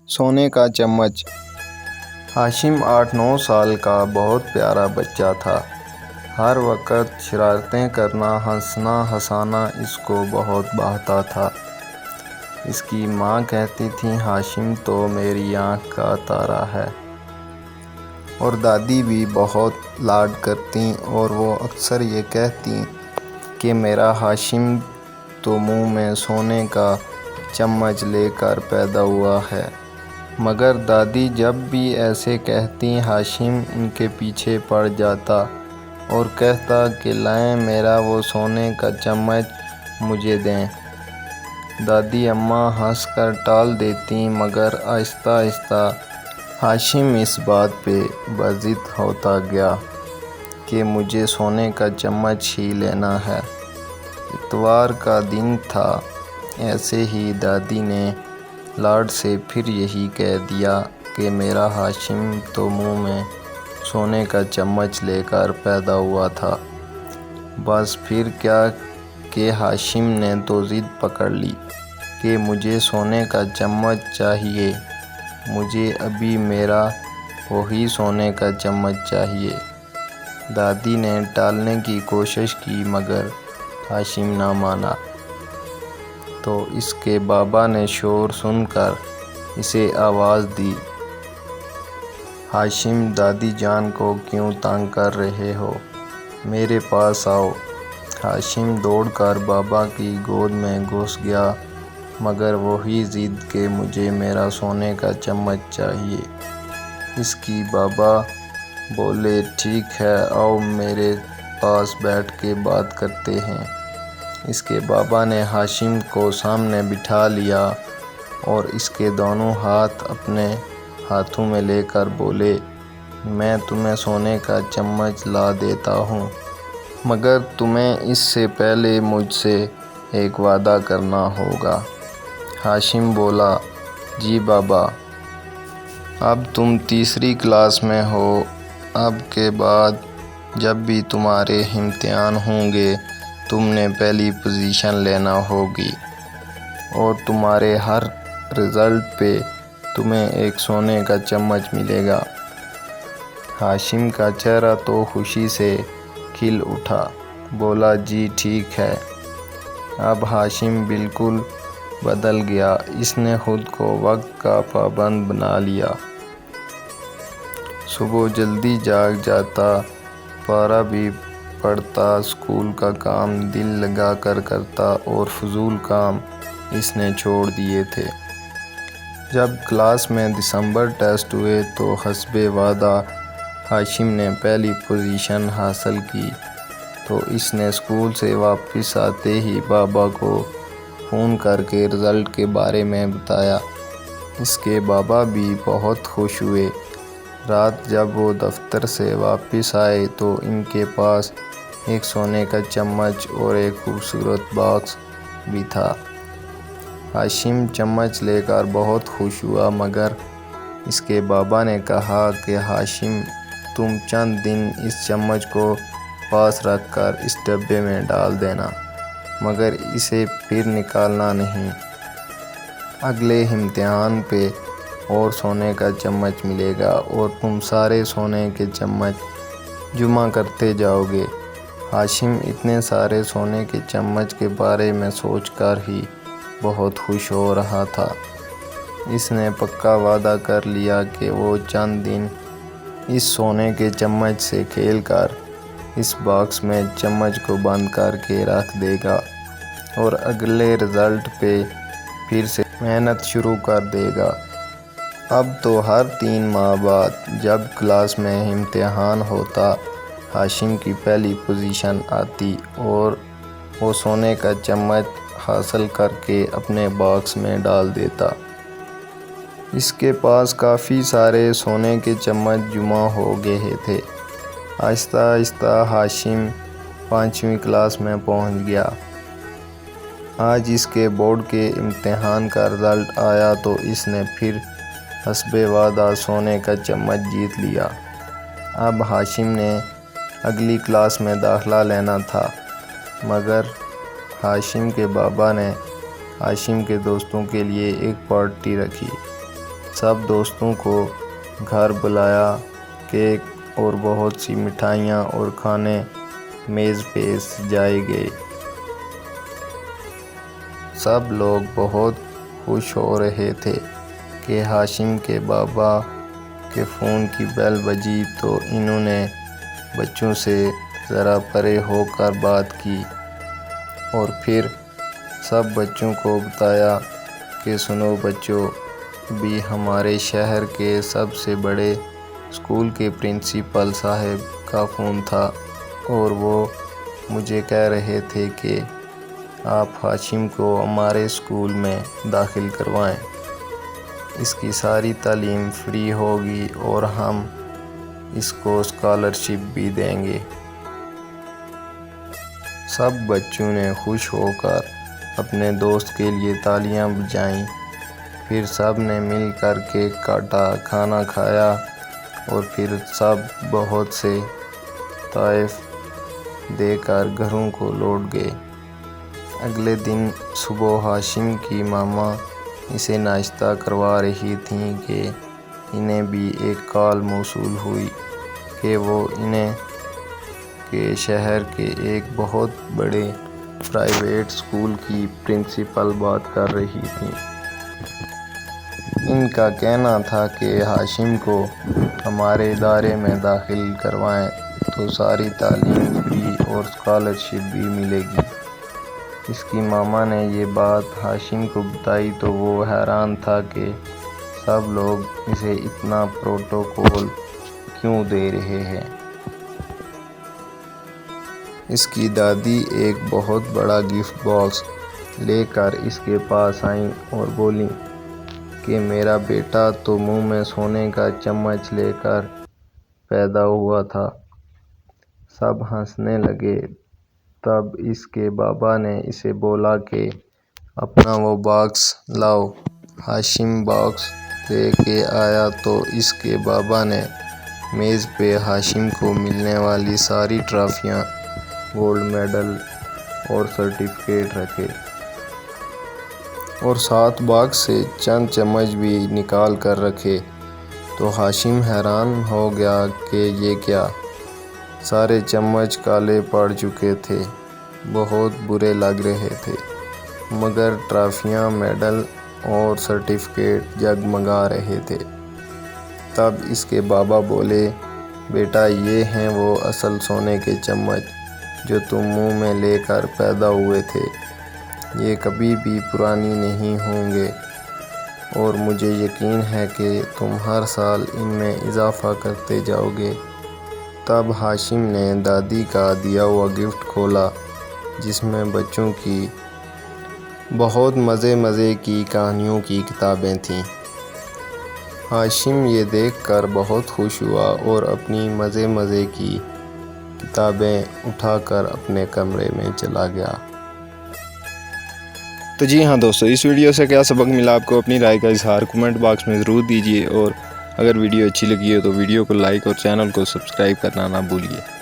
سونے کا چمچ۔ ہاشم 8-9 سال کا بہت پیارا بچہ تھا۔ ہر وقت شرارتیں کرنا، ہنسنا ہنسانا اس کو بہت بھاتا تھا۔ اس کی ماں کہتی تھی ہاشم تو میری آنکھ کا تارا ہے، اور دادی بھی بہت لاڈ کرتیں اور وہ اکثر یہ کہتیں کہ میرا ہاشم تو منہ میں سونے کا چمچ لے کر پیدا ہوا ہے۔ مگر دادی جب بھی ایسے کہتیں ہاشم ان کے پیچھے پڑ جاتا اور کہتا کہ لائیں میرا وہ سونے کا چمچ مجھے دیں۔ دادی اماں ہنس کر ٹال دیتیں، مگر آہستہ آہستہ ہاشم اس بات پہ بضد ہوتا گیا کہ مجھے سونے کا چمچ ہی لینا ہے۔ اتوار کا دن تھا، ایسے ہی دادی نے لاڈ سے پھر یہی کہہ دیا کہ میرا ہاشم تو منہ میں سونے کا چمچ لے کر پیدا ہوا تھا۔ بس پھر کیا کہ ہاشم نے تو ضد پکڑ لی کہ مجھے سونے کا چمچ چاہیے، مجھے ابھی میرا وہی سونے کا چمچ چاہیے۔ دادی نے ٹالنے کی کوشش کی مگر ہاشم نہ مانا، تو اس کے بابا نے شور سن کر اسے آواز دی، ہاشم دادی جان کو کیوں تنگ کر رہے ہو، میرے پاس آؤ۔ ہاشم دوڑ کر بابا کی گود میں گھس گیا، مگر وہی ضد کہ مجھے میرا سونے کا چمچ چاہیے۔ اس کی بابا بولے ٹھیک ہے آؤ میرے پاس بیٹھ کے بات کرتے ہیں۔ اس کے بابا نے ہاشم کو سامنے بٹھا لیا اور اس کے دونوں ہاتھ اپنے ہاتھوں میں لے کر بولے، میں تمہیں سونے کا چمچ لا دیتا ہوں، مگر تمہیں اس سے پہلے مجھ سے ایک وعدہ کرنا ہوگا۔ ہاشم بولا، جی بابا۔ اب تم تیسری کلاس میں ہو، اب کے بعد جب بھی تمہارے امتحان ہوں گے تم نے پہلی پوزیشن لینا ہوگی، اور تمہارے ہر رزلٹ پہ تمہیں ایک سونے کا چمچ ملے گا۔ ہاشم کا چہرہ تو خوشی سے کھل اٹھا، بولا جی ٹھیک ہے۔ اب ہاشم بالکل بدل گیا، اس نے خود کو وقت کا پابند بنا لیا۔ صبح جلدی جاگ جاتا، پارہ بھی پڑھتا، اسکول کا کام دل لگا کر کرتا اور فضول کام اس نے چھوڑ دیے تھے۔ جب کلاس میں دسمبر ٹیسٹ ہوئے تو حسب وعدہ ہاشم نے پہلی پوزیشن حاصل کی، تو اس نے اسکول سے واپس آتے ہی بابا کو فون کر کے رزلٹ کے بارے میں بتایا۔ اس کے بابا بھی بہت خوش ہوئے۔ رات جب وہ دفتر سے واپس آئے تو ان کے پاس ایک سونے کا چمچ اور ایک خوبصورت باکس بھی تھا۔ ہاشم چمچ لے کر بہت خوش ہوا، مگر اس کے بابا نے کہا کہ ہاشم تم چند دن اس چمچ کو پاس رکھ کر اس ڈبے میں ڈال دینا، مگر اسے پھر نکالنا نہیں۔ اگلے امتحان پہ اور سونے کا چمچ ملے گا اور تم سارے سونے کے چمچ جمع کرتے جاؤ گے۔ ہاشم اتنے سارے سونے کے چمچ کے بارے میں سوچ کر ہی بہت خوش ہو رہا تھا۔ اس نے پکا وعدہ کر لیا کہ وہ چند دن اس سونے کے چمچ سے کھیل کر اس باکس میں چمچ کو بند کر کے رکھ دے گا اور اگلے رزلٹ پہ پھر سے محنت شروع کر دے گا۔ اب تو ہر 3 ماہ بعد جب کلاس میں امتحان ہوتا ہاشم کی پہلی پوزیشن آتی اور وہ سونے کا چمچ حاصل کر کے اپنے باکس میں ڈال دیتا۔ اس کے پاس کافی سارے سونے کے چمچ جمع ہو گئے تھے۔ آہستہ آہستہ ہاشم 5ویں کلاس میں پہنچ گیا۔ آج اس کے بورڈ کے امتحان کا رزلٹ آیا تو اس نے پھر حسب وعدہ سونے کا چمچ جیت لیا۔ اب ہاشم نے اگلی کلاس میں داخلہ لینا تھا، مگر ہاشم کے بابا نے ہاشم کے دوستوں کے لیے ایک پارٹی رکھی۔ سب دوستوں کو گھر بلایا، کیک اور بہت سی مٹھائیاں اور کھانے میز پہ سجائے گئے۔ سب لوگ بہت خوش ہو رہے تھے کہ ہاشم کے بابا کے فون کی بیل بجی تو انہوں نے بچوں سے ذرا پرے ہو کر بات کی اور پھر سب بچوں کو بتایا کہ سنو بچوں، بھی ہمارے شہر کے سب سے بڑے اسکول کے پرنسپل صاحب کا فون تھا اور وہ مجھے کہہ رہے تھے کہ آپ ہاشم کو ہمارے اسکول میں داخل کروائیں، اس کی ساری تعلیم فری ہوگی اور ہم اس کو اسکالرشپ بھی دیں گے۔ سب بچوں نے خوش ہو کر اپنے دوست کے لیے تالیاں بجائیں۔ پھر سب نے مل کر کیک کاٹا، کھانا کھایا اور پھر سب بہت سے تحائف دے کر گھروں کو لوٹ گئے۔ اگلے دن صبح ہاشم کی ماما اسے ناشتہ کروا رہی تھیں کہ انہیں بھی ایک کال موصول ہوئی کہ وہ انہیں کے شہر کے ایک بہت بڑے پرائیویٹ اسکول کی پرنسپل بات کر رہی تھیں۔ ان کا کہنا تھا کہ ہاشم کو ہمارے ادارے میں داخل کروائیں تو ساری تعلیم فری اور اسکالرشپ بھی ملے گی۔ اس کی ماما نے یہ بات ہاشم کو بتائی تو وہ حیران تھا کہ سب لوگ اسے اتنا پروٹوکول کیوں دے رہے ہیں۔ اس کی دادی ایک بہت بڑا گفٹ باکس لے کر اس کے پاس آئیں اور بولیں کہ میرا بیٹا تو منہ میں سونے کا چمچ لے کر پیدا ہوا تھا۔ سب ہنسنے لگے۔ تب اس کے بابا نے اسے بولا کہ اپنا وہ باکس لاؤ۔ ہاشم باکس لے کے آیا تو اس کے بابا نے میز پہ ہاشم کو ملنے والی ساری ٹرافیاں، گولڈ میڈل اور سرٹیفکیٹ رکھے اور ساتھ باکس سے چند چمچ بھی نکال کر رکھے تو ہاشم حیران ہو گیا کہ یہ کیا؟ سارے چمچ کالے پڑ چکے تھے، بہت برے لگ رہے تھے، مگر ٹرافیاں، میڈل اور سرٹیفکیٹ جگمگا رہے تھے۔ تب اس کے بابا بولے، بیٹا یہ ہیں وہ اصل سونے کے چمچ جو تم منہ میں لے کر پیدا ہوئے تھے، یہ کبھی بھی پرانے نہیں ہوں گے اور مجھے یقین ہے کہ تم ہر سال ان میں اضافہ کرتے جاؤ گے۔ تب ہاشم نے دادی کا دیا ہوا گفٹ کھولا جس میں بچوں کی بہت مزے کی کہانیوں کی کتابیں تھیں۔ ہاشم یہ دیکھ کر بہت خوش ہوا اور اپنی مزے کی کتابیں اٹھا کر اپنے کمرے میں چلا گیا۔ تو جی ہاں دوستو، اس ویڈیو سے کیا سبق ملا آپ کو؟ اپنی رائے کا اظہار کمنٹ باکس میں ضرور دیجیے اور اگر ویڈیو اچھی لگی ہو تو ویڈیو کو لائک اور چینل کو سبسکرائب کرنا نہ بھولیے۔